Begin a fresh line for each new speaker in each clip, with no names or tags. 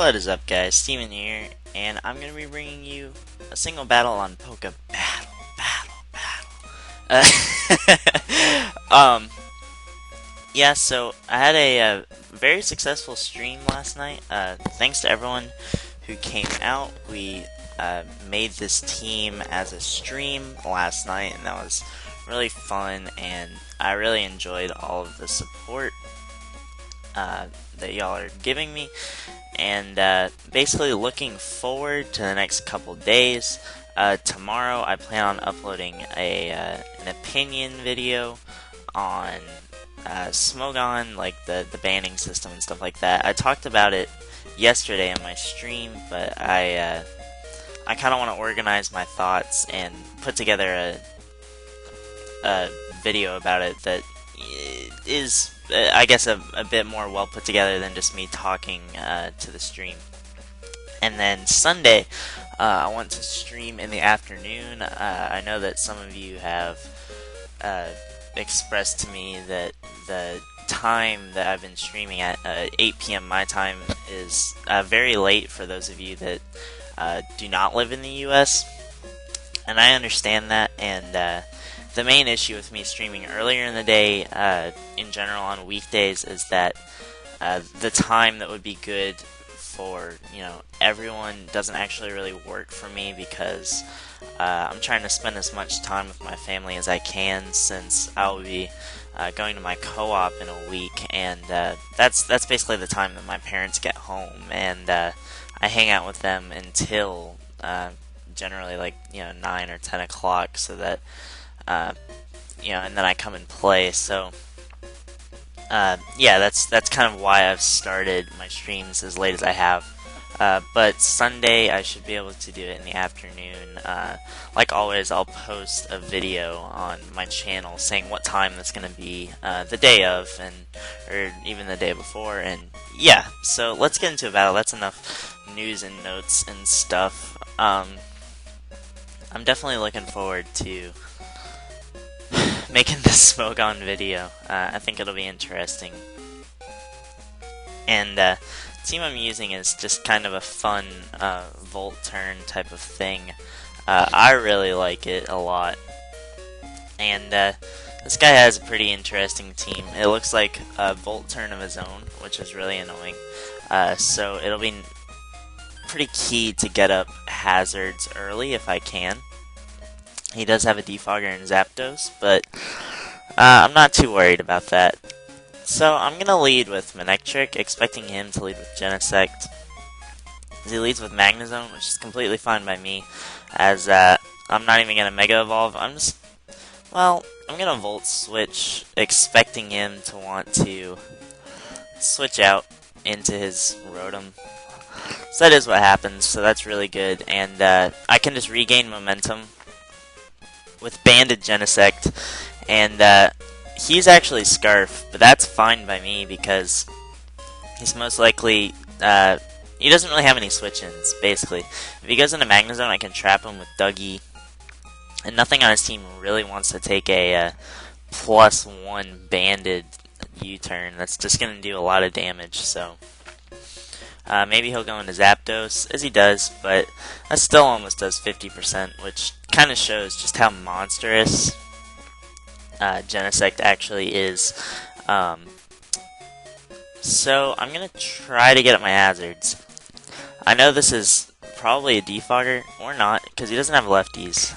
What is up, guys? Steven here, and I'm gonna be bringing you a single battle on PokeBattle. Yeah. So I had a very successful stream last night. Thanks to everyone who came out. We made this team as a stream last night, and that was really fun. And I really enjoyed all of the support that y'all are giving me, and basically looking forward to the next couple days. Tomorrow I plan on uploading an opinion video on Smogon, like the banning system and stuff like that. I talked about it yesterday in my stream, but I kind of want to organize my thoughts and put together a video about it that is, I guess, a bit more well put together than just me talking to the stream. And then Sunday, I want to stream in the afternoon. I know that some of you have expressed to me that the time that I've been streaming at, 8 p.m. my time, is very late for those of you that do not live in the U.S. And I understand that, and the main issue with me streaming earlier in the day, in general on weekdays, is that the time that would be good for, everyone doesn't actually really work for me, because I'm trying to spend as much time with my family as I can, since I'll be going to my co-op in a week, and that's basically the time that my parents get home, and I hang out with them until generally 9 or 10 o'clock, so that and then I come and play. So yeah, that's kind of why I've started my streams as late as I have. But Sunday I should be able to do it in the afternoon. Like always, I'll post a video on my channel saying what time that's going to be the day of, or even the day before. And yeah, so let's get into a battle. That's enough news and notes and stuff. I'm definitely looking forward to making this Smogon video. I think it'll be interesting. And the team I'm using is just kind of a fun Volt Turn type of thing. I really like it a lot. And this guy has a pretty interesting team. It looks like a Volt Turn of his own, which is really annoying. So it'll be pretty key to get up hazards early if I can. He does have a Defogger and Zapdos, but I'm not too worried about that. So I'm going to lead with Manectric, expecting him to lead with Genesect. He leads with Magnezone, which is completely fine by me, as I'm not even going to Mega Evolve. I'm going to Volt Switch, expecting him to want to switch out into his Rotom. So that is what happens, so that's really good, and I can just regain momentum with Banded Genesect, and he's actually Scarf, but that's fine by me, because he's most likely, he doesn't really have any switch-ins, basically. If he goes into Magnezone, I can trap him with Dougie, and nothing on his team really wants to take a +1 Banded U-turn. That's just going to do a lot of damage, so maybe he'll go into Zapdos, as he does, but that still almost does 50%, which kind of shows just how monstrous Genesect actually is. So I'm going to try to get up my hazards. I know this is probably a Defogger, or not, because he doesn't have lefties.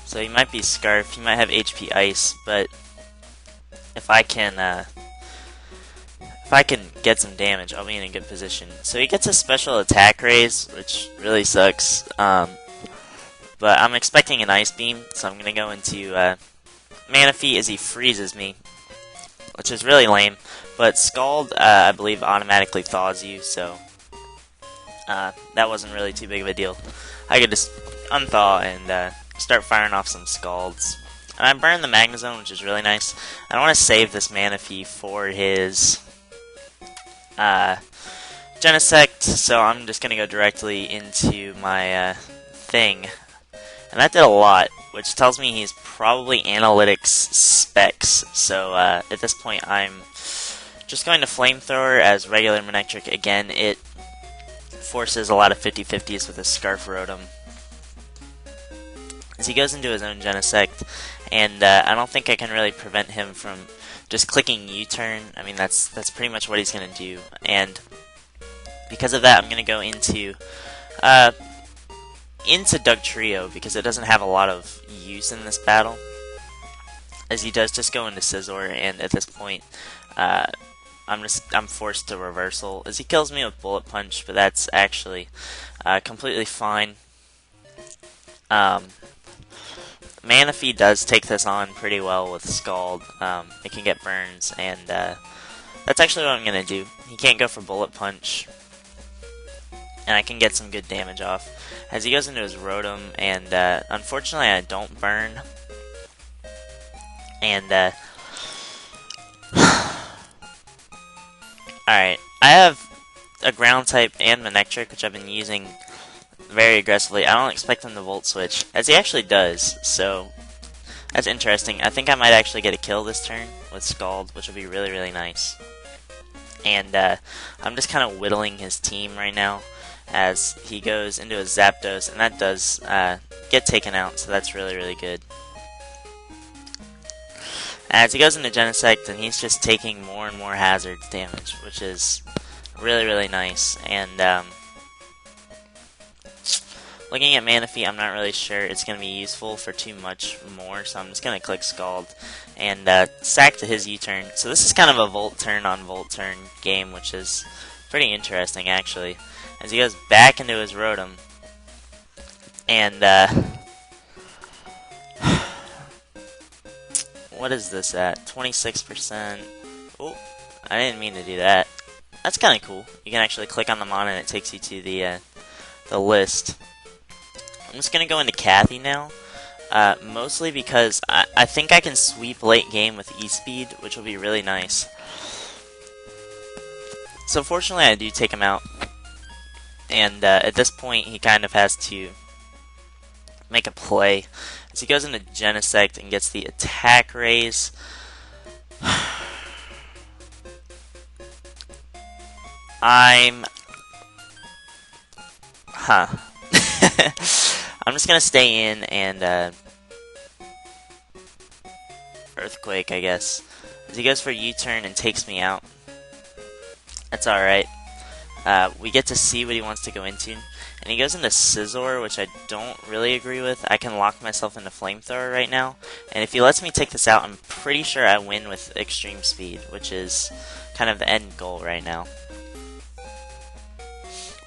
So he might be Scarf, he might have HP Ice, but if I can get some damage, I'll be in a good position. So he gets a special attack raise, which really sucks. But I'm expecting an Ice Beam, so I'm going to go into Manaphy as he freezes me, which is really lame. But Scald, I believe, automatically thaws you, so that wasn't really too big of a deal. I could just unthaw and start firing off some Scalds. And I burned the Magnezone, which is really nice. I don't want to save this Manaphy for his Genesect, so I'm just going to go directly into my thing. And that did a lot, which tells me he's probably Analytics Specs. So at this point I'm just going to Flamethrower as regular Manectric again. It forces a lot of 50-50s with his Scarf Rotom. As he goes into his own Genesect, and I don't think I can really prevent him from just clicking U-turn. I mean, that's pretty much what he's going to do, and because of that, I'm going to go into Dugtrio, because it doesn't have a lot of use in this battle, as he does just go into Scizor, and at this point, I'm forced to reversal, as he kills me with Bullet Punch, but that's actually completely fine. Manaphy does take this on pretty well with Scald. It can get burns, and that's actually what I'm going to do. He can't go for Bullet Punch, and I can get some good damage off. As he goes into his Rotom, and unfortunately I don't burn. And, alright, I have a Ground type and Manectric, which I've been using very aggressively. I don't expect him to Volt Switch, as he actually does, so that's interesting. I think I might actually get a kill this turn with Scald, which would be really, really nice. And I'm just kind of whittling his team right now, as he goes into a Zapdos, and that does get taken out, so that's really, really good. As he goes into Genesect, and he's just taking more and more Hazards damage, which is really, really nice. And looking at Manaphy, I'm not really sure it's going to be useful for too much more, so I'm just going to click Scald and sack to his U-turn. So this is kind of a Volt turn on Volt turn game, which is pretty interesting, actually. As he goes back into his Rotom, and what is this at? 26%. Oh, I didn't mean to do that. That's kind of cool. You can actually click on the mon and it takes you to the list. I'm just going to go into Kathy now, mostly because I think I can sweep late game with E-Speed, which will be really nice. So fortunately I do take him out, and at this point he kind of has to make a play. As he goes into Genesect and gets the attack raise. I'm just gonna stay in and Earthquake, I guess. As he goes for U-turn and takes me out. That's alright. We get to see what he wants to go into. And he goes into Scizor, which I don't really agree with. I can lock myself into Flamethrower right now. And if he lets me take this out, I'm pretty sure I win with Extreme Speed, which is kind of the end goal right now.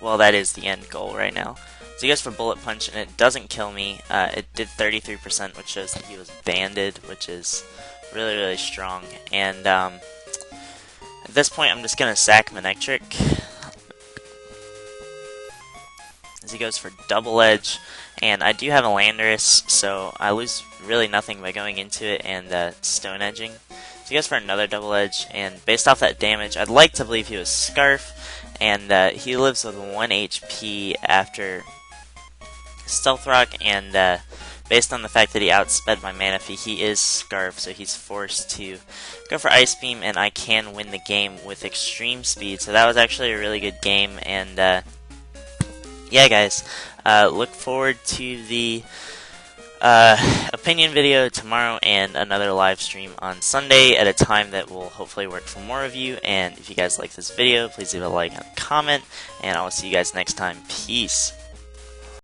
Well, that is the end goal right now. So he goes for Bullet Punch, and it doesn't kill me. It did 33%, which shows that he was banded, which is really, really strong. And at this point, I'm just going to sack Manectric. As he goes for Double Edge, and I do have a Landorus, so I lose really nothing by going into it and Stone Edging. So he goes for another Double Edge, and based off that damage, I'd like to believe he was Scarf, and he lives with 1 HP after Stealth Rock, and based on the fact that he outsped my Manaphy, he is Scarf, so he's forced to go for Ice Beam, and I can win the game with Extreme Speed. So that was actually a really good game, and yeah, guys, look forward to the opinion video tomorrow and another live stream on Sunday at a time that will hopefully work for more of you. And if you guys like this video, please leave a like and a comment, and I will see you guys next time. Peace.